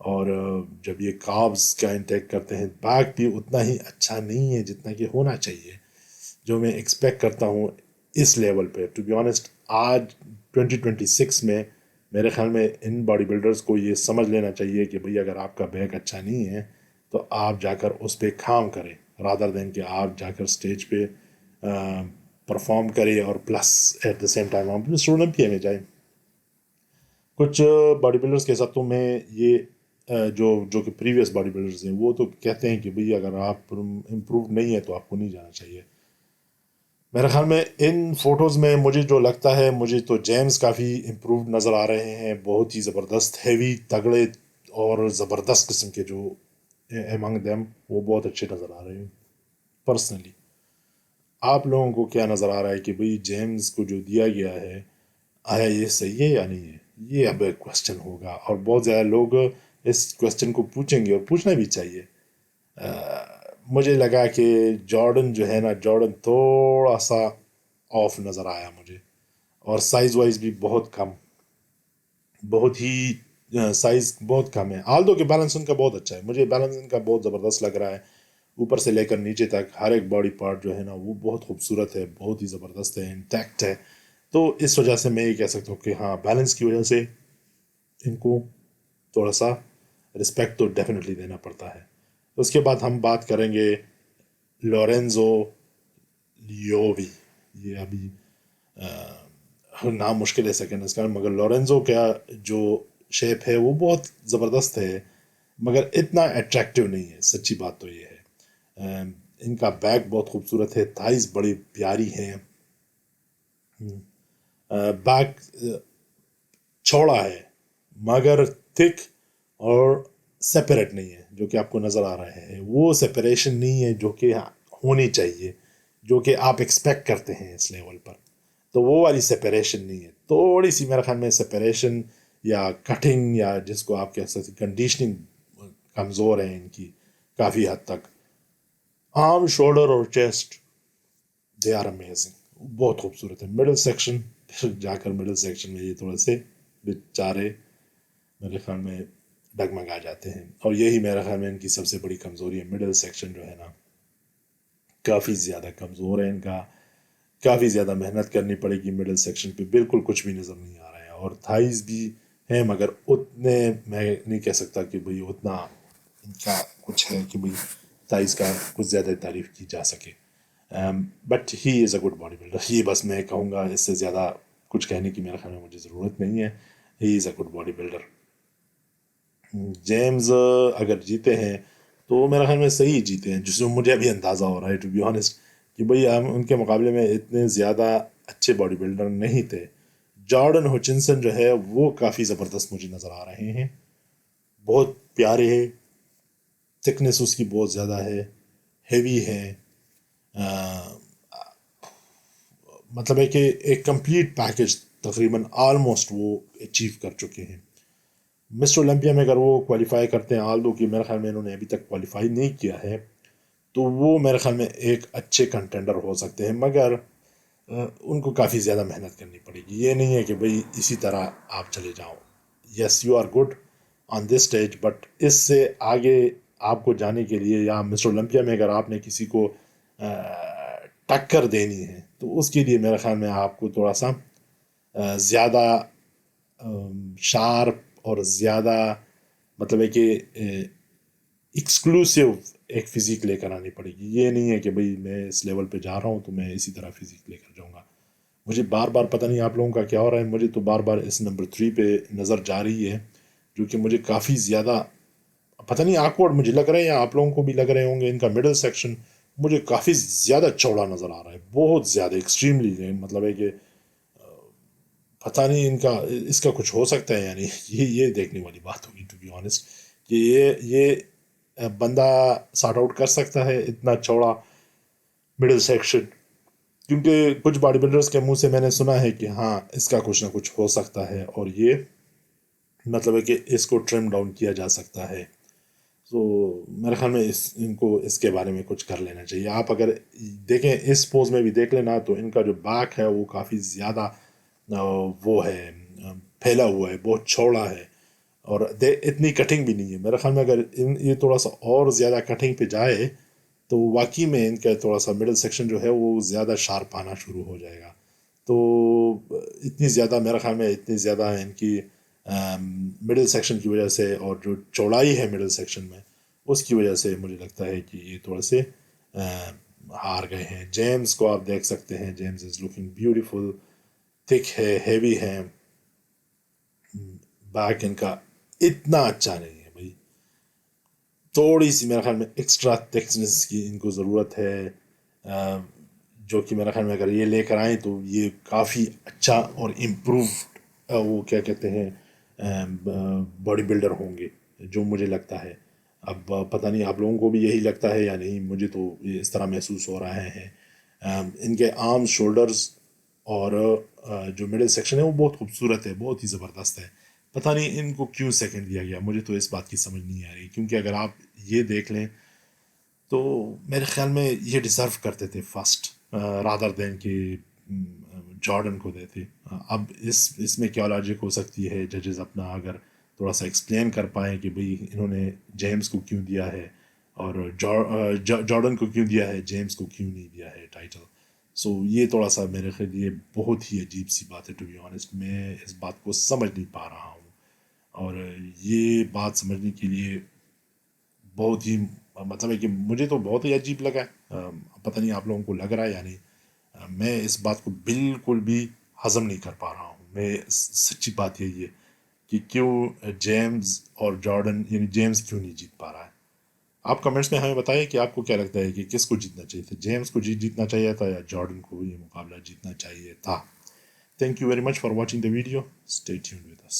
اور جب یہ کاربس کا انٹیک کرتے ہیں بیک بھی اتنا ہی اچھا نہیں ہے جتنا کہ ہونا چاہیے، جو میں ایکسپیکٹ کرتا ہوں اس لیول پہ. ٹو بی آنیسٹ آج 2026 میں میرے خیال میں ان باڈی بلڈرز کو یہ سمجھ لینا چاہیے کہ بھئی اگر آپ کا بیک اچھا نہیں ہے تو آپ جا کر اس پہ کام کریں، رادر دین کہ آپ جا کر اسٹیج پہ پرفارم کریں اور plus at the same time آپ مسٹر اولمپیا میں جائیں. کچھ باڈی بلڈرز کے ساتھ تو میں یہ جو کہ پریویس باڈی بلڈرز ہیں وہ تو کہتے ہیں کہ بھئی اگر آپ امپروو نہیں ہے تو آپ کو نہیں جانا چاہیے. میرے خیال میں ان فوٹوز میں مجھے جو لگتا ہے، مجھے تو جیمز کافی امپروو نظر آ رہے ہیں، بہت ہی زبردست ہیوی تگڑے اور زبردست قسم کے جو ایمنگ دیم وہ بہت اچھے نظر آ رہے ہیں. پرسنلی آپ لوگوں کو کیا نظر آ رہا ہے کہ بھئی جیمز کو جو دیا گیا ہے آیا یہ صحیح ہے یا نہیں ہے؟ یہ اب ایک کوشچن ہوگا اور بہت زیادہ لوگ اس کوشچن کو پوچھیں گے اور پوچھنا بھی چاہیے. مجھے لگا کہ جارڈن جو ہے نا، جارڈن تھوڑا سا آف نظر آیا مجھے، اور سائز وائز بھی بہت کم، بہت ہی سائز بہت کم ہے. آل دو کہ بیلنس ان کا بہت اچھا ہے، مجھے بیلنس ان کا بہت زبردست لگ رہا ہے، اوپر سے لے کر نیچے تک ہر ایک باڈی پارٹ جو ہے نا وہ بہت خوبصورت ہے، بہت ہی زبردست ہے، انٹیکٹ ہے. تو اس وجہ سے میں یہ کہہ سکتا ہوں کہ ہاں بیلنس کی وجہ سے ان کو تھوڑا سا رسپیکٹ تو ڈیفینیٹلی دینا پڑتا ہے. اس کے بعد ہم بات کریں گے لورینزو لیووی. یہ ابھی نام مشکل ہے سیکنڈ اس کا، مگر لورینزو کا جو شیپ ہے وہ بہت زبردست ہے، مگر اتنا اٹریکٹیو نہیں ہے. سچی بات تو یہ ہے. ان کا بیک بہت خوبصورت ہے، تھائز بڑی پیاری ہیں، بیک چوڑا ہے مگر تھک اور سیپریٹ نہیں ہے جو کہ آپ کو نظر آ رہے ہیں. وہ سیپریشن نہیں ہے جو کہ ہونی چاہیے، جو کہ آپ ایکسپیکٹ کرتے ہیں اس لیول پر. تو وہ والی سیپریشن نہیں ہے. تھوڑی سی میرے خیال میں سیپریشن یا کٹنگ یا جس کو آپ کہہ سکتے کنڈیشننگ کمزور ہے ان کی کافی حد تک. آرم، شولڈر اور چیسٹ دے آر امیزنگ، بہت خوبصورت ہے. مڈل سیکشن جا کر مڈل سیکشن میں یہ تھوڑے سے بیچارے میرے خیال میں ڈگمگا جاتے ہیں، اور یہی میرے خیال میں ان کی سب سے بڑی کمزوری ہے. مڈل سیکشن جو ہے نا کافی زیادہ کمزور ہے ان کا، کافی زیادہ محنت کرنی پڑے گی مڈل سیکشن پہ. بالکل کچھ بھی نظر نہیں آ رہا ہے، اور تھائز بھی ہیں مگر اتنے میں نہیں کہہ سکتا کہ بھئی اتنا ان کا کچھ ہے کہ بھئی تھائز کا کچھ زیادہ تعریف کی جا سکے. But he is a good body builder. یہ بس میں کہوں گا، اس سے زیادہ کچھ کہنے کی میرے خیال میں مجھے ضرورت نہیں ہے. He is a good body builder. James اگر جیتے ہیں تو میرا خیال میں صحیح جیتے ہیں، جس سے مجھے ابھی اندازہ ہو رہا ہے ٹو بی آنیسٹ کہ بھئی ہم ان کے مقابلے میں اتنے زیادہ اچھے باڈی بلڈر نہیں تھے. جارڈن ہچنسن جو ہے وہ کافی زبردست مجھے نظر آ رہے ہیں، بہت پیارے ہیں، تھکنیس اس کی بہت زیادہ ہے، ہیوی ہے، مطلب ہے کہ ایک کمپلیٹ پیکج تقریباً آلموسٹ وہ اچیو کر چکے ہیں. مسٹر اولمپیا میں اگر وہ کوالیفائی کرتے ہیں، آل دو کہ میرے خیال میں انہوں نے ابھی تک کوالیفائی نہیں کیا ہے، تو وہ میرے خیال میں ایک اچھے کنٹینڈر ہو سکتے ہیں. مگر ان کو کافی زیادہ محنت کرنی پڑے گی. یہ نہیں ہے کہ بھئی اسی طرح آپ چلے جاؤ. Yes you are good on this stage, but اس سے آگے آپ کو جانے کے لیے یا مسٹر اولمپیا میں اگر آپ نے کسی کو ٹکر دینی ہے تو اس کے لیے میرے خیال میں آپ کو تھوڑا سا زیادہ شارپ اور زیادہ مطلب ہے کہ ایکسکلوسیو ایک فزیک لے کر آنی پڑے گی. یہ نہیں ہے کہ بھئی میں اس لیول پہ جا رہا ہوں تو میں اسی طرح فزیک لے کر جاؤں گا. مجھے بار بار پتہ نہیں آپ لوگوں کا کیا ہو رہا ہے، مجھے تو بار بار اس نمبر 3 پہ نظر جا رہی ہے، جو کہ مجھے کافی زیادہ پتہ نہیں آکورڈ مجھے لگ رہا ہے، یا آپ لوگوں کو بھی لگ رہے ہوں گے. ان کا مڈل سیکشن مجھے کافی زیادہ چوڑا نظر آ رہا ہے، بہت زیادہ ایکسٹریملی. مطلب ہے کہ پتہ نہیں ان کا اس کا کچھ ہو سکتا ہے یعنی یہ دیکھنے والی بات ہوگی ٹو بی آنیسٹ کہ یہ بندہ سارٹ آؤٹ کر سکتا ہے اتنا چوڑا مڈل سیکشن. کیونکہ کچھ باڈی بلڈرز کے منہ سے میں نے سنا ہے کہ ہاں اس کا کچھ نہ کچھ ہو سکتا ہے، اور یہ مطلب ہے کہ اس کو ٹرم ڈاؤن کیا جا سکتا ہے. تو میرے خیال میں ان کو اس کے بارے میں کچھ کر لینا چاہیے. آپ اگر دیکھیں اس پوز میں بھی دیکھ لینا تو ان کا جو بیک ہے وہ کافی زیادہ وہ ہے، پھیلا ہوا ہے، بہت چوڑا ہے، اور اتنی کٹنگ بھی نہیں ہے میرے خیال میں. اگر یہ تھوڑا سا اور زیادہ کٹنگ پہ جائے تو واقعی میں ان کا تھوڑا سا مڈل سیکشن جو ہے وہ زیادہ شارپ آنا شروع ہو جائے گا. تو اتنی زیادہ میرے خیال میں اتنی زیادہ ان کی مڈل سیکشن کی وجہ سے اور جو چوڑائی ہے مڈل سیکشن میں اس کی وجہ سے مجھے لگتا ہے کہ یہ تھوڑے سے ہار گئے ہیں. جیمز کو آپ دیکھ سکتے ہیں. جیمز از لکنگ بیوٹیفل, تھک ہے, ہیوی ہے. بیک ان کا اتنا اچھا نہیں ہے بھائی, تھوڑی سی میرے خیال میں ایکسٹرا تھکنس کی ان کو ضرورت ہے, جو کہ میرے خیال میں اگر یہ لے کر آئیں تو یہ کافی اچھا اور امپرووڈ وہ کیا کہتے ہیں باڈی بلڈر ہوں گے, جو مجھے لگتا ہے. اب پتہ نہیں آپ لوگوں کو بھی یہی لگتا ہے یا نہیں, مجھے تو یہ اس طرح محسوس ہو رہا ہے. ان کے آرمز, شولڈرز اور جو مڈل سیکشن ہے وہ بہت خوبصورت ہے, بہت ہی زبردست ہے. پتہ نہیں ان کو کیوں سیکنڈ دیا گیا, مجھے تو اس بات کی سمجھ نہیں آ رہی. کیونکہ اگر آپ یہ دیکھ لیں تو میرے خیال میں یہ ڈیزرو کرتے تھے فرسٹ رادر دین کہ جارڈن کو دیتے. اب اس میں کیا لاجک ہو سکتی ہے, ججز اپنا اگر تھوڑا سا ایکسپلین کر پائیں کہ بھئی انہوں نے جیمز کو کیوں دیا ہے اور جارڈن کو کیوں دیا ہے, جیمز کو کیوں نہیں دیا ہے ٹائٹل. سو یہ تھوڑا سا میرے خیال یہ بہت ہی عجیب سی بات ہے. ٹو بی آنیسٹ میں اس بات کو سمجھ نہیں پا رہا ہوں, اور یہ بات سمجھنے کے لیے بہت ہی مطلب ہے کہ مجھے تو بہت ہی عجیب لگا ہے. پتہ نہیں آپ لوگوں کو لگ رہا ہے یا نہیں. میں اس بات کو بالکل بھی ہضم نہیں کر پا رہا ہوں. میں سچی بات یہی ہے کہ کیوں جیمز اور جارڈن, یعنی جیمز کیوں نہیں جیت پا رہا ہے. آپ کمنٹس میں ہمیں بتائیے کہ آپ کو کیا لگتا ہے کہ کس کو جیتنا چاہیے تھا, جیمز کو جیتنا چاہیے تھا یا جارڈن کو یہ مقابلہ جیتنا چاہیے تھا. Thank you very much for watching the video. Stay tuned with us.